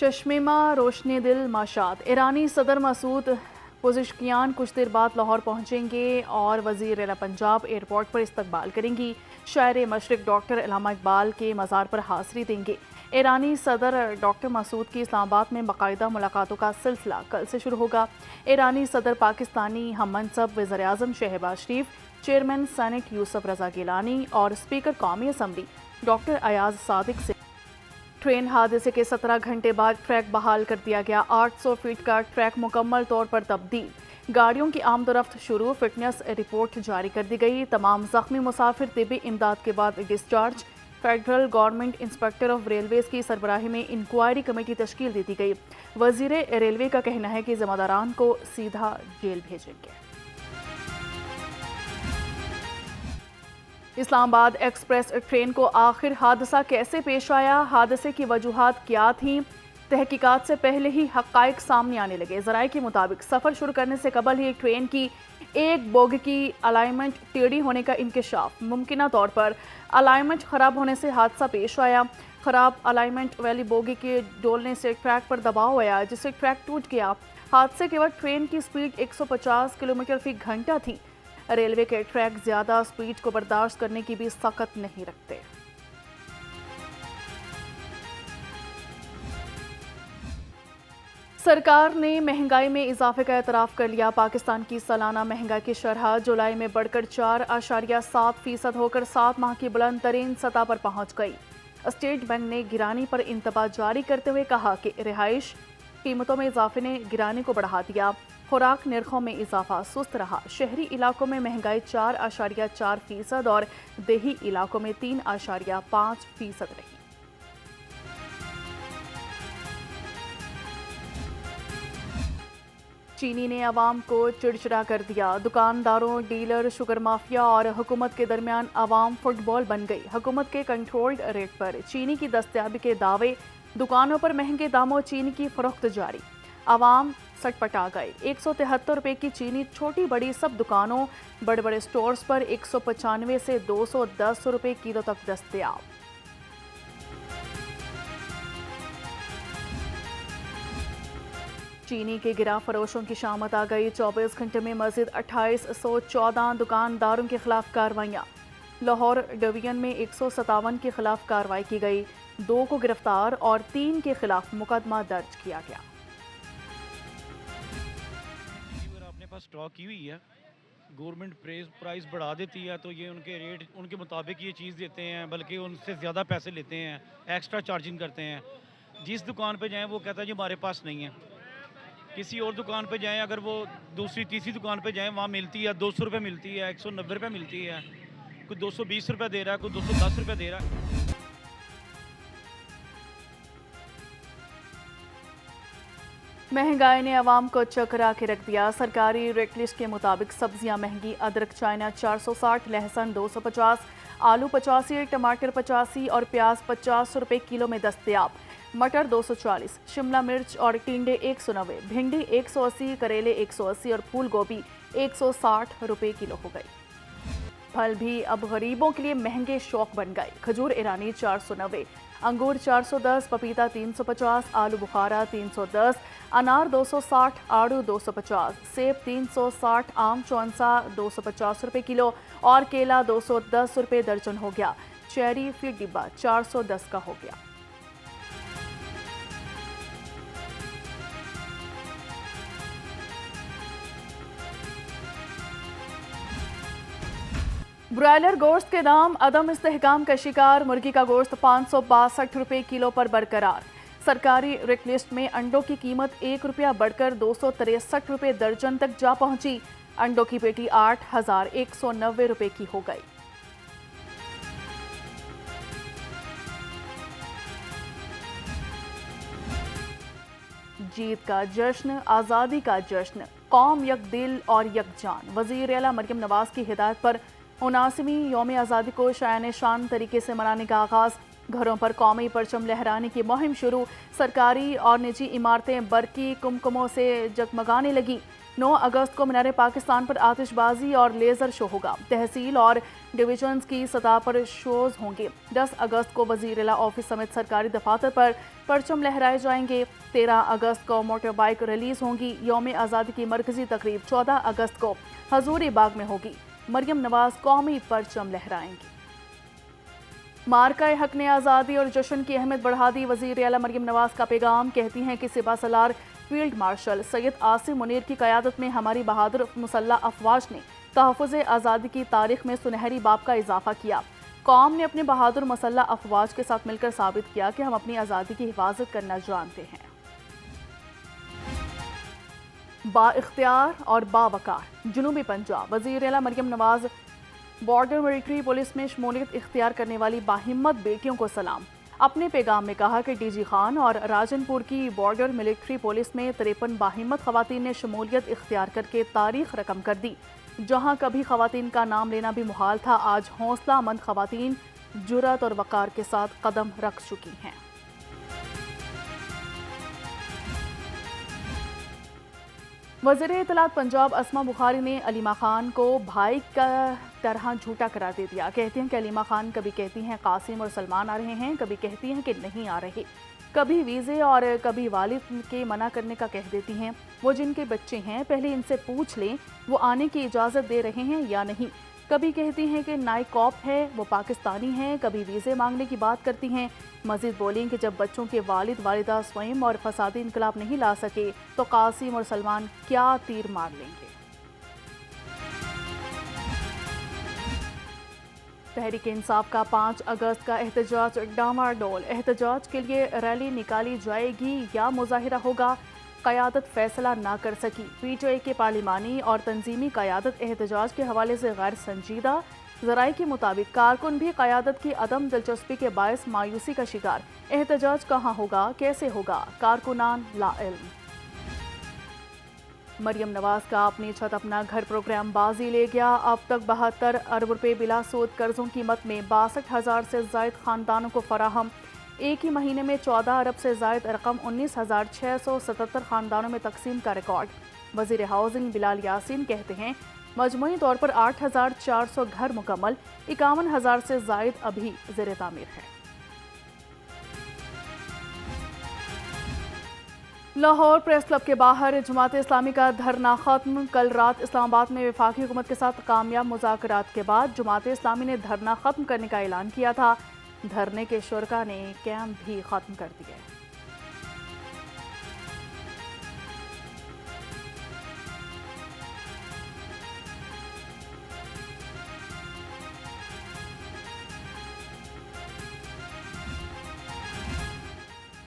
चश्मेमा रोशनी दिल माशात। ईरानी सदर मसूद पुज़िशकियान कुछ देर बाद लाहौर पहुंचेंगे और वज़ीर आला पंजाब एयरपोर्ट पर इस्तकबाल करेंगी। शायर मशरिक डॉक्टर अल्लामा इकबाल के मज़ार पर हाज़री देंगे। ईरानी सदर डॉक्टर मसूद की इस्लामाबाद में बाकायदा मुलाकातों का सिलसिला कल से शुरू होगा। ईरानी सदर पाकिस्तानी हम मनसब वज़ीर आज़म शहबाज शरीफ, चेयरमैन सेनेट यूसुफ रज़ा गिलानी और स्पीकर कौमी असम्बली डॉक्टर अयाज सादिक से ट्रेन हादसे के 17 घंटे बाद ट्रैक बहाल कर दिया गया। 800 फीट का ट्रैक मुकम्मल तौर पर तब्दील, गाड़ियों की आमदोरफ्त शुरू, फिटनेस रिपोर्ट जारी कर दी गई। तमाम जख्मी मुसाफिर तिबी इमदाद के बाद discharge. Federal government inspector of railways की सरबराही में इंक्वायरी कमेटी तश्कील दे दी गई। वजीर रेलवे का कहना है कि जिम्मेदारान को सीधा जेल भेजेंगे। इस्लामाबाद एक्सप्रेस ट्रेन को आखिर हादसा कैसे पेश आया, हादसे की वजूहात क्या थीं? तहकीकात से पहले ही हक़ाइक़ सामने आने लगे। ज़राए के मुताबिक सफ़र शुरू करने से कबल ही ट्रेन की एक बोगी की अलाइनमेंट टेढ़ी होने का इंकशाफ। मुमकिना तौर पर अलाइनमेंट ख़राब होने से हादसा पेश आया। ख़राब अलाइनमेंट वाली बोगी के डोलने से ट्रैक पर दबाव आया, जिससे ट्रैक टूट गया। हादसे के वक्त ट्रेन की स्पीड 150 किलोमीटर फी घंटा थी। रेलवे के ट्रैक ज़्यादा स्पीड को बर्दाश्त करने की भी ताकत नहीं रखते। सरकार ने महंगाई में इजाफे का एतराफ़ कर लिया। पाकिस्तान की सालाना महंगाई की शरह जुलाई में बढ़कर 4.7% होकर 7 माह की बुलंद तरीन सतह पर पहुंच गई। स्टेट बैंक ने गिरानी पर इंतबा जारी करते हुए कहा कि रिहाइश कीमतों में इजाफे ने गिरानी को बढ़ा दिया। खुराक निर्खों में इजाफा सुस्त रहा। शहरी इलाकों में महंगाई 4.4% और देही इलाकों में 3.5% रही। चीनी ने अवाम को चिड़चिड़ा कर दिया। दुकानदारों, डीलर, शुगर माफिया और हुकूमत के दरमियान अवाम फुटबॉल बन गई। हुकूमत के कंट्रोल्ड रेट पर चीनी की दस्तयाबी के दावे, दुकानों पर महंगे दामों चीनी की फरोख्त जारी। अवाम सटपटा गए। 173 रुपये की चीनी छोटी बड़ी सब दुकानों, बड़े बड़े स्टोर्स पर 195 से 210 रुपये किलो तक दस्तयाब। चीनी के गिरा फरोशों की शामत आ गई। 24 घंटे में मजीद 2814 दुकानदारों के खिलाफ कार्रवाइयाँ। लाहौर डिवीजन में 157 के खिलाफ कार्रवाई की गई। 2 को गिरफ्तार और 3 के खिलाफ मुकदमा दर्ज किया गया। अपने पास स्टॉक की हुई है, गवर्नमेंट प्राइस बढ़ा देती है तो ये उनके रेट उनके मुताबिक ये चीज़ देते हैं, बल्कि उनसे ज़्यादा पैसे लेते हैं, एक्स्ट्रा चार्जिंग करते हैं। जिस दुकान पे जाएं वो कहता है जी हमारे पास नहीं है। किसी और दुकान पे जाएं, अगर वो दूसरी तीसरी दुकान पे जाएं वहाँ मिलती है 200 रुपये मिलती है, 190 रुपये मिलती है, कोई 220 रुपये दे रहा है, कोई 210 रुपये दे रहा है। महंगाई ने अवाम को चकरा के रख दिया। सरकारी रेट लिस्ट के मुताबिक सब्जियां महंगी। अदरक चाइना 460, लहसुन 250, आलू 85, टमाटर 85 और प्याज 50 रुपये किलो में दस्तयाब। मटर 240, शिमला मिर्च और टिंडे 190, भिंडी 180, करेले 180 और फूल गोभी 160 रुपये किलो हो गई। फल भी अब गरीबों के लिए महंगे शौक बन गए। खजूर ईरानी 490, अंगूर 410, पपीता 350, आलू बुखारा 310, अनार 260, आड़ू 250, सेब 360, आम चौंसा 250 रुपये किलो और केला 210 रुपये दर्जन हो गया। चेरी फी डिब्बा 410 का हो गया। ब्रॉयलर गोश्त के दाम अदम इस्तेहकाम का शिकार। मुर्गी का गोश्त 562 रुपये किलो पर बरकरार। सरकारी रेट लिस्ट में अंडों की कीमत 1 रुपया बढ़कर 263 रुपये दर्जन तक जा पहुंची। अंडों की पेटी 8,190 रुपये की हो गई। जीत का जश्न, आज़ादी का जश्न, कौम यक दिल और यकजान। वज़ीर आला मरियम नवाज की हिदायत पर 79वीं यौम आज़ादी को शान शान तरीके से मनाने का आगाज़। घरों पर कौमी परचम लहराने की मुहिम शुरू। सरकारी और निजी इमारतें बरकी कुमकुमों से जगमगाने लगी। 9 अगस्त को मीनार पाकिस्तान पर आतिशबाजी और लेज़र शो होगा। तहसील और डिवीजन्स की सतह पर शोज होंगे। 10 अगस्त को वज़ीर-ए-आला ऑफिस समेत सरकारी दफातर पर परचम लहराए जाएंगे। 13 अगस्त को मोटर बाइक रिलीज होंगी। यौम आज़ादी की मरकजी तकरीब 14 अगस्त को हजूरी बाग में होगी। मरियम नवाज कौमी परचम लहराएंगी। मार्का हक ने आज़ादी और जश्न की अहमियत बढ़ा दी। वज़ीर-ए-आला मरियम नवाज का पैगाम, कहती हैं कि सिपा सलार फील्ड मार्शल सैयद आसिम मुनीर की क़यादत में हमारी बहादुर मुसल्लह अफवाज ने तहफ़्फ़ुज़ आज़ादी की तारीख में सुनहरी बाब का इजाफा किया। कौम ने अपने बहादुर मुसल्लह अफवाज के साथ मिलकर साबित किया कि हम अपनी आज़ादी की हिफाजत करना जानते हैं। बाइख्तियार और बावकार जनूबी पंजाब, वज़ीर-ए-आला Maryam Nawaz border military police में शमूलियत इख्तियार करने वाली बाहिम्मत बेटियों को सलाम। अपने पैगाम में कहा कि डीजी खान और राजनपुर की बॉर्डर मिलिट्री पुलिस में 53 बाहिम्मत खवातीन ने शमूलियत इख्तियार करके तारीख रकम कर दी। जहां कभी खवातीन का नाम लेना भी मुहाल था, आज हौसलामंद खवातीन जुर्रत और वकार के साथ कदम रख चुकी हैं। वज़ीर इत्तलात पंजाब असमा बुखारी ने अलीमा खान को भाई का तरह झूठा करार दे दिया। कहती हैं कि अलीमा खान कभी कहती हैं कासिम और सलमान आ रहे हैं, कभी कहती हैं कि नहीं आ रहे, कभी वीज़े और कभी वालिद के मना करने का कह देती हैं। वो जिनके बच्चे हैं पहले इनसे पूछ लें वो आने की इजाज़त दे रहे हैं या नहीं। कभी कहती हैं कि नाई कॉप है, वो पाकिस्तानी हैं, कभी वीज़े मांगने की बात करती हैं। मज़ीद बोलें कि जब बच्चों के वालिद वालिदा स्वयं और फसादी इनकलाब नहीं ला सके तो कासिम और सलमान क्या तीर मार लेंगे। तहरीक इंसाफ का 5 अगस्त का एहतजाज डामाडोल। एहतजाज के लिए रैली निकाली जाएगी या मुजाहिरा होगा, क़यादत फैसला ना कर सकी। पीटीआई के पार्लिमानी और तंजीमी क़यादत एहतजाज के हवाले से गैर संजीदा। ज़राए के मुताबिक कारकुन भी क़यादत की अदम दिलचस्पी के बायस मायूसी का शिकार। एहतजाज कहाँ होगा, कैसे होगा, कारकुनान लाइल्म। मरियम नवाज का अपनी छत अपना घर प्रोग्राम बाजी ले गया। अब तक 72 अरब रुपए बिला सूद कर्जों की कीमत में 62,000 से ज़ायद खानदानों को फराहम। एक ही महीने में 14 अरब से ज़ायद रकम 19,677 खानदानों में तकसीम का रिकॉर्ड। वज़ीर हाउसिंग बिलाल यासीन कहते हैं मजमूई तौर पर 8,400 घर मुकम्मल, 51,000 से ज़ायद अभी ज़ेर तामीर है। लाहौर प्रेस क्लब के बाहर जमात इस्लामी का धरना खत्म। कल रात इस्लामाबाद में वफाकी हुकूमत के साथ कामयाब मुज़ाकरात के बाद जमात इस्लामी ने धरना खत्म करने का ऐलान किया था। धरने के शुरका ने कैंप भी खत्म कर दिए।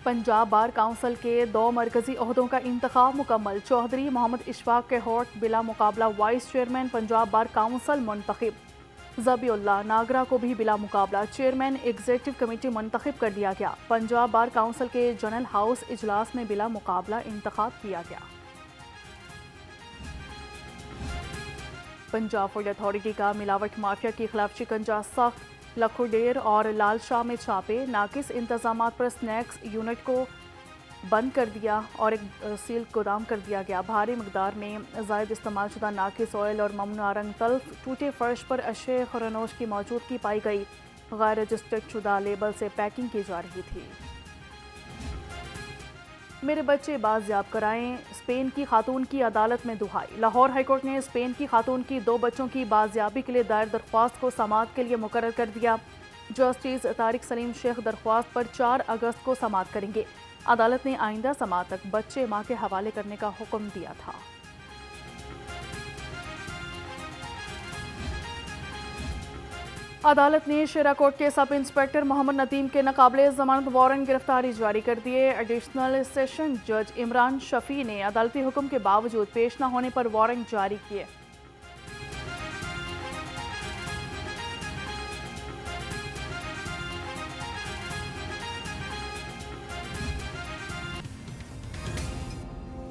पंजाब बार काउंसिल के 2 मरकजी ओहदों का इंतखाब मुकम्मल। चौधरी मोहम्मद इशफाक के होट बिला मुकाबला vice chairman Punjab bar council मुंतखब। ज़बीउल्लाह नागरा को भी बिला मुकाबला चेयरमैन एग्जीक्यूटिव कमेटी मुंतखब कर दिया गया। पंजाब बार काउंसिल के जनरल हाउस इजलास में बिला मुकाबला इंतखाब किया गया। पंजाब फूड अथॉरिटी का मिलावट माफिया के खिलाफ शिकंजा सख्त। लखोडेर और लाल शाह में छापे। नाकिस इंतजामात पर स्नैक्स यूनिट को बंद कर दिया और एक सील गोदाम कर दिया गया। भारी मकदार में ज़ायद इस्तेमाल शुदा नाकिस ऑयल और ममनुआ रंग तल्फ टूटे फर्श पर अशे खरनोश की मौजूदगी पाई गई। गैर रजिस्टर्ड शुदा लेबल से पैकिंग की जा रही थी। मेरे बच्चे बाजियाब कराएं, स्पेन की खातून की अदालत में दुहाई। लाहौर हाईकोर्ट ने स्पेन की खातून की 2 बच्चों की बाजियाबी के लिए दायर दरख्वास्त को समाअत के लिए मुकर्रर कर दिया। जस्टिस तारिक सलीम शेख दरख्वास्त पर 4 अगस्त को समाअत करेंगे। अदालत ने आइंदा समाअत तक बच्चे मां के हवाले करने का हुक्म दिया था। अदालत ने शेराकोट के सब इंस्पेक्टर मोहम्मद नदीम के नाकाबिले जमानत वारंट गिरफ्तारी जारी कर दिए। एडिशनल सेशन जज इमरान शफी ने अदालती हुक्म के बावजूद पेश न होने पर वारंट जारी किए।